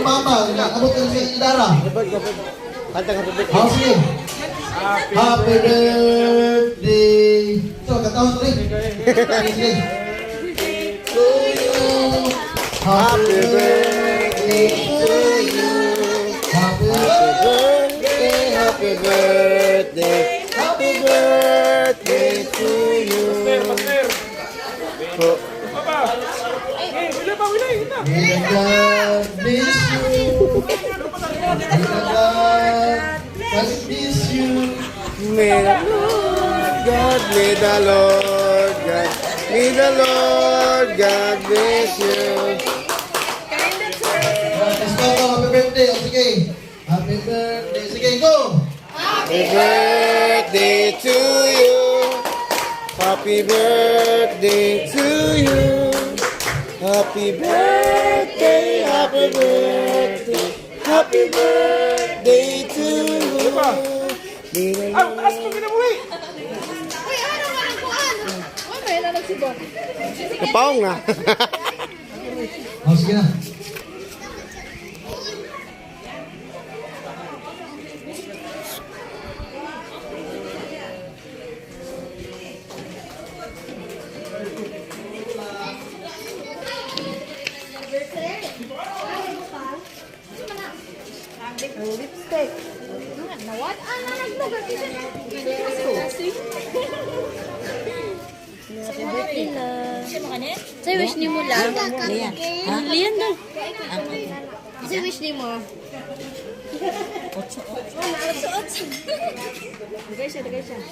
mama. Abot ka sa idara. Kanta ka tubig. Oh, sige. Happy birthday. So, katawin ko rin. Sige. To you. Happy birthday to you. Happy birthday. Happy birthday. Happy birthday to you. May God bless you. God bless you. May the Lord God, may the Lord God, may the Lord God bless you. Let's go, happy birthday. O, sige. Happy birthday. Sige, go. Happy birthday to you. Happy birthday to you. Happy birthday, happy birthday, happy birthday to you. Taas mo kinabuhi! Uy, ano nga ang kuhan? Uy, may nalagsibot. Kapaong na. O, sige na. Lipstick. Nawad? Ano nagdagat isa na? Sa wish ni mo lang. Lian daw. Sa wish ni mo. 8. Dagay siya.